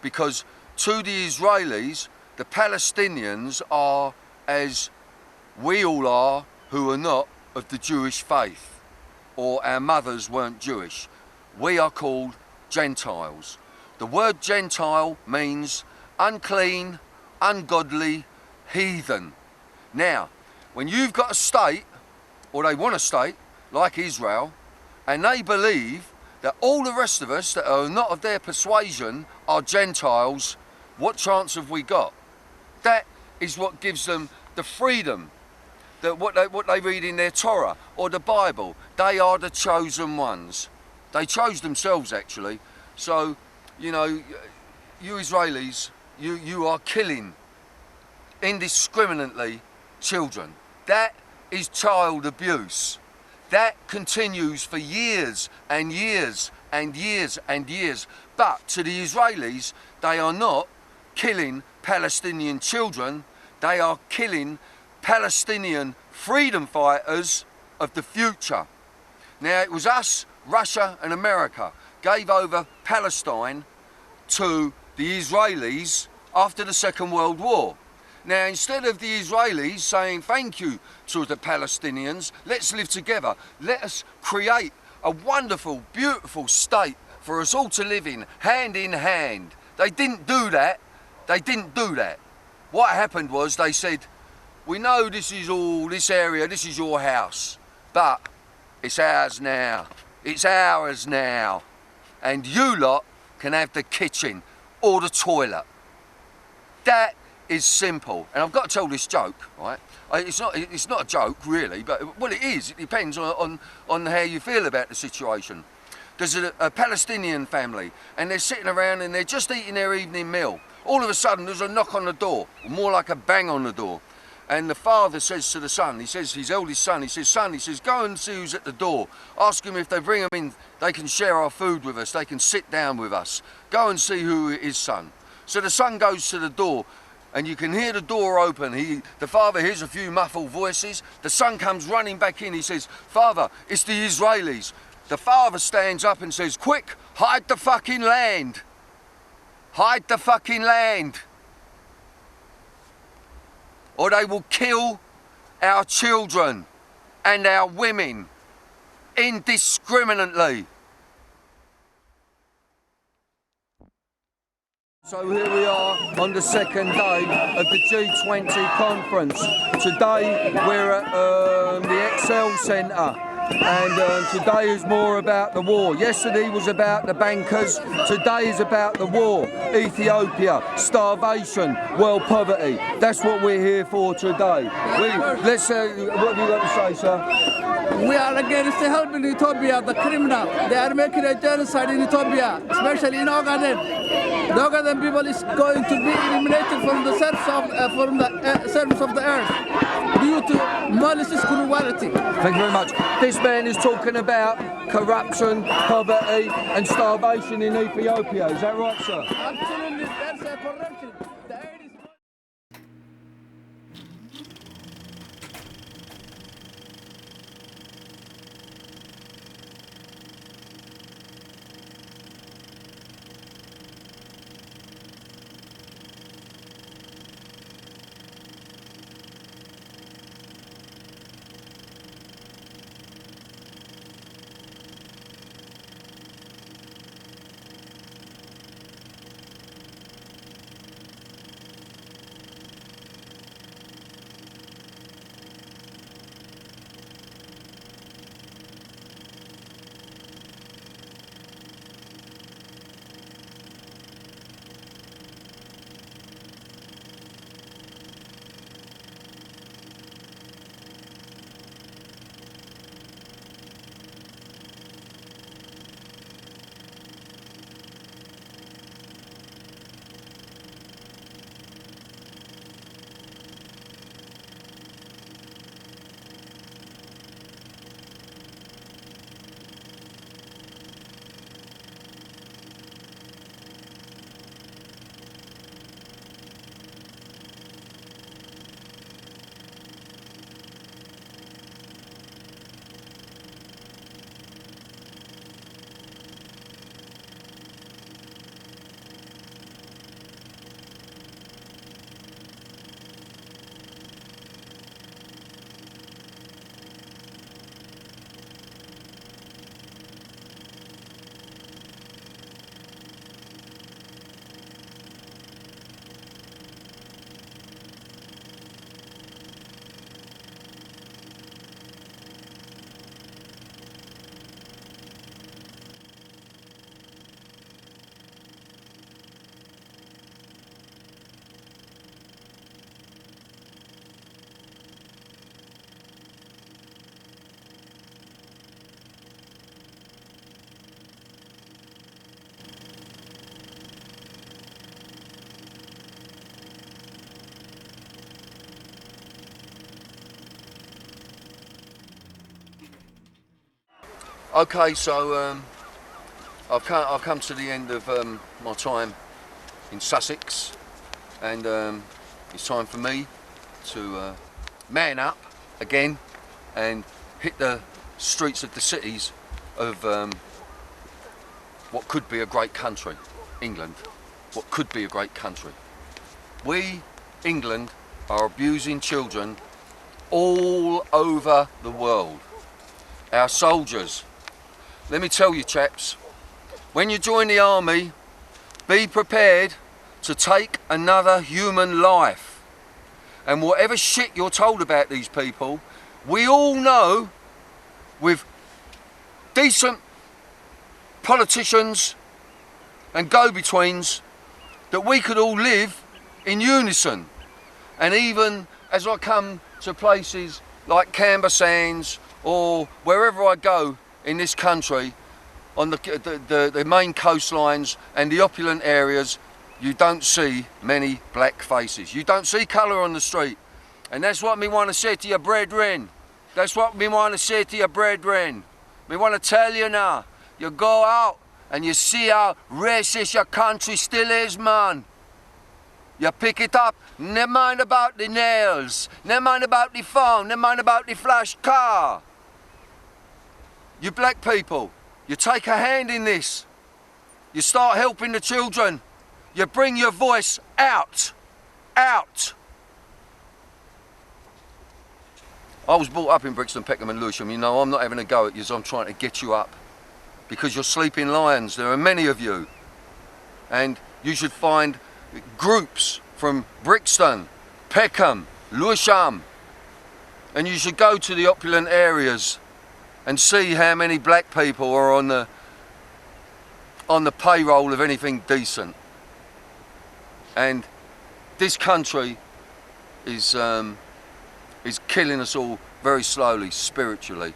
because to the Israelis, the Palestinians are as we all are who are not of the Jewish faith, or our mothers weren't Jewish. We are called Gentiles. The word Gentile means unclean, ungodly, heathen. Now, when you've got a state, or they want a state, like Israel, and they believe that all the rest of us that are not of their persuasion are Gentiles, what chance have we got? That is what gives them the freedom, that what they read in their Torah or the Bible. They are the chosen ones. They chose themselves, actually. So, you know, you Israelis, you are killing indiscriminately children. That is child abuse. That continues for years and years and years and years. But to the Israelis, they are not killing Palestinian children, they are killing Palestinian freedom fighters of the future. Now, it was us, Russia and America gave over Palestine to the Israelis after the Second World War. Now, instead of the Israelis saying thank you to the Palestinians, let's live together, let us create a wonderful, beautiful state for us all to live in hand. They didn't do that. They didn't do that. What happened was they said, we know this is all, this area, this is your house, but it's ours now. It's ours now. And you lot can have the kitchen or the toilet. That is simple. And I've got to tell this joke, right? It's not a joke really, but well, it is. It depends on how you feel about the situation. There's a Palestinian family and they're sitting around and they're just eating their evening meal. All of a sudden there's a knock on the door, more like a bang on the door. And the father says to the son, he says, his eldest son, he says, son, he says, go and see who's at the door. Ask him if they bring them in, they can share our food with us, they can sit down with us. Go and see who it is, son. So the son goes to the door and you can hear the door open. The father hears a few muffled voices. The son comes running back in, he says, Father, it's the Israelis. The father stands up and says, quick, hide the fucking land. Hide the fucking land. Or they will kill our children and our women indiscriminately. So here we are on the second day of the G20 conference. Today we're at the Excel Centre. And today is more about the war. Yesterday was about the bankers. Today is about the war. Ethiopia, starvation, world poverty. That's what we're here for today. Let's what have you got to say, sir? We are against helping Ethiopia, the criminal. They are making a genocide in Ethiopia, especially in Ogaden. The Ogaden people is going to be eliminated from the surface of the earth due to malicious cruelty. Thank you very much. This man is talking about corruption, poverty and starvation in Ethiopia. Is that right, sir? Absolutely, that's a corruption. Okay, so I've come to the end of my time in Sussex, and it's time for me to man up again and hit the streets of the cities of what could be a great country, England. What could be a great country. We, England, are abusing children all over the world. Our soldiers. Let me tell you, chaps, when you join the army, be prepared to take another human life. And whatever shit you're told about these people, we all know, with decent politicians and go-betweens, that we could all live in unison. And even as I come to places like Canberra Sands or wherever I go in this country, on the main coastlines and the opulent areas, you don't see many black faces. You don't see colour on the street. And that's what me want to say to you, brethren. That's what me want to say to you, brethren. Me want to tell you now, you go out and you see how racist your country still is, man. You pick it up, never mind about the nails, never mind about the phone, never mind about the flash car. You black people, you take a hand in this. You start helping the children. You bring your voice out. Out. I was brought up in Brixton, Peckham and Lewisham. You know, I'm not having a go at you, I'm trying to get you up. Because you're sleeping lions, there are many of you. And you should find groups from Brixton, Peckham, Lewisham. And you should go to the opulent areas and see how many black people are on the payroll of anything decent. And this country is killing us all very slowly, spiritually.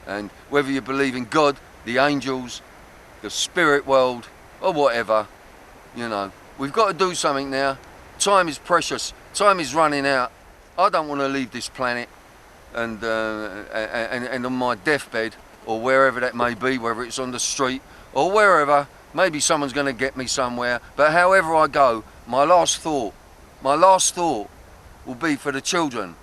And whether you believe in God, the angels, the spirit world, or whatever, you know, we've got to do something now. Time is precious. Time is running out. I don't want to leave this planet and on my deathbed, or wherever that may be, whether it's on the street or wherever. Maybe someone's going to get me somewhere. But however I go, my last thought will be for the children.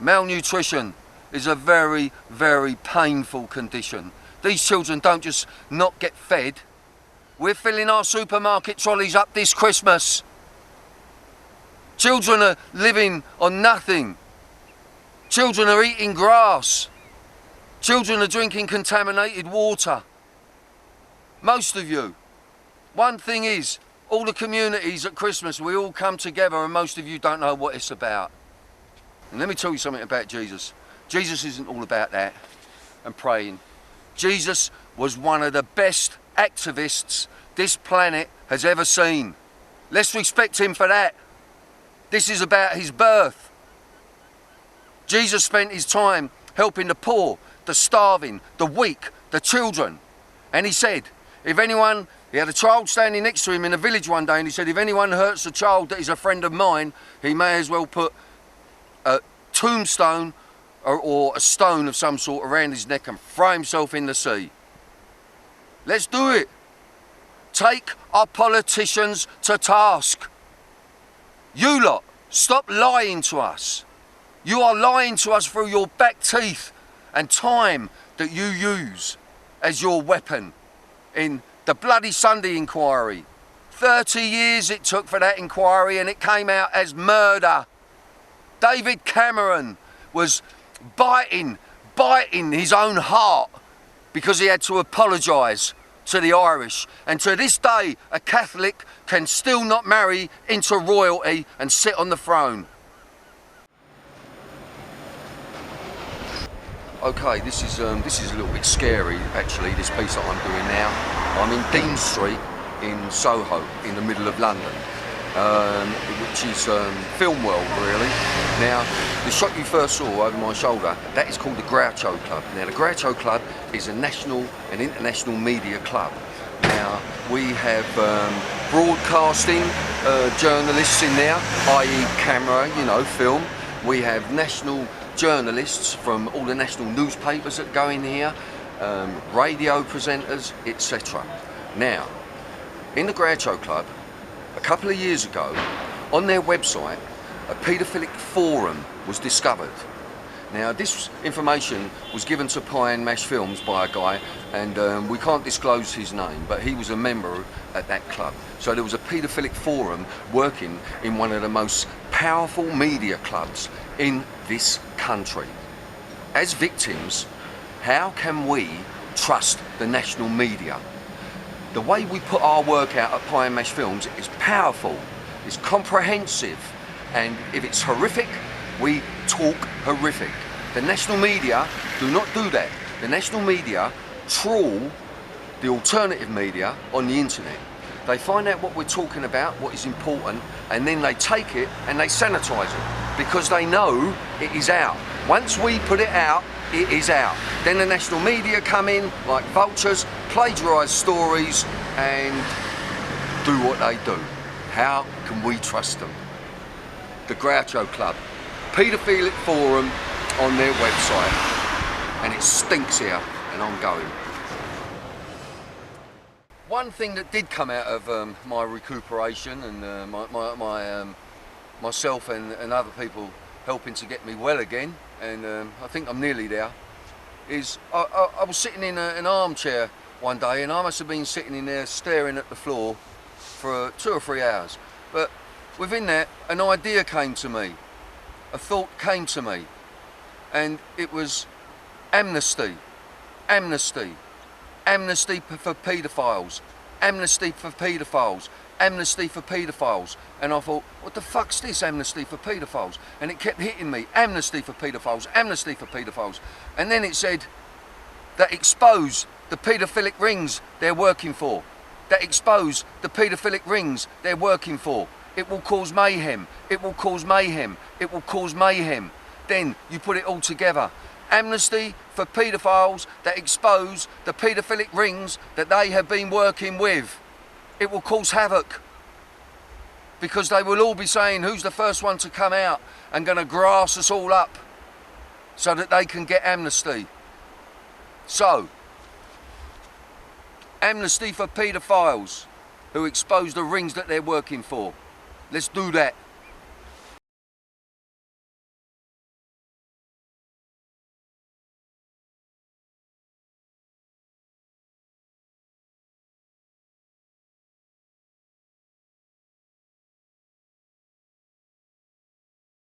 Malnutrition is a very, very painful condition. These children don't just not get fed. We're filling our supermarket trolleys up this Christmas. Children are living on nothing. Children are eating grass. Children are drinking contaminated water. Most of you. One thing is, all the communities at Christmas, we all come together, and most of you don't know what it's about. And let me tell you something about Jesus. Jesus isn't all about that and praying. Jesus was one of the best activists this planet has ever seen. Let's respect him for that. This is about his birth. Jesus spent his time helping the poor, the starving, the weak, the children. And he said, if anyone, he had a child standing next to him in a village one day, and he said, if anyone hurts a child that is a friend of mine, he may as well put a tombstone or a stone of some sort around his neck and throw himself in the sea. Let's do it. Take our politicians to task. You lot, stop lying to us. You are lying to us through your back teeth and time that you use as your weapon in the bloody Sunday inquiry. 30 years it took for that inquiry, and it came out as murder. David Cameron was biting his own heart because he had to apologise to the Irish. And to this day, a Catholic can still not marry into royalty and sit on the throne. Okay, this is a little bit scary, actually, this piece that I'm doing now. I'm in Dean Street in Soho, in the middle of London, which is film world, really. Now, the shot you first saw over my shoulder, that is called the Groucho Club. Now, the Groucho Club is a national and international media club. Now, we have broadcasting journalists in there, i.e. camera, you know, film. We have national journalists from all the national newspapers that go in here. radio presenters, etc. Now, in the Groucho Club, a couple of years ago, on their website, a paedophilic forum was discovered. Now, this information was given to Pie and Mash Films by a guy, and we can't disclose his name, but he was a member at that club. So there was a paedophilic forum working in one of the most powerful media clubs in this country. As victims, how can we trust the national media? The way we put our work out at Pie and Mash Films is powerful, it's comprehensive, and if it's horrific, we talk horrific. The national media do not do that. The national media trawl the alternative media on the internet. They find out what we're talking about, what is important, and then they take it and they sanitise it because they know it is out. Once we put it out, it is out. Then the national media come in like vultures, plagiarise stories and do what they do. How can we trust them? The Groucho Club, paedophilic forum on their website, and it stinks here, and I'm going. One thing that did come out of my recuperation and myself and other people helping to get me well again, and I think I'm nearly there, is I was sitting in an armchair one day, and I must have been sitting in there staring at the floor for 2 or 3 hours. But within that, an idea came to me, a thought came to me, and it was amnesty, amnesty, amnesty for paedophiles, amnesty for paedophiles, amnesty for paedophiles. And I thought, what the fuck's this amnesty for paedophiles? And it kept hitting me, amnesty for paedophiles, amnesty for paedophiles. And then it said that expose the paedophilic rings they're working for, that expose the paedophilic rings they're working for. It will cause mayhem, it will cause mayhem, it will cause mayhem. Then you put it all together. Amnesty for paedophiles that expose the paedophilic rings that they have been working with. It will cause havoc because they will all be saying who's the first one to come out and going to grass us all up so that they can get amnesty. So, amnesty for paedophiles who expose the rings that they're working for. Let's do that.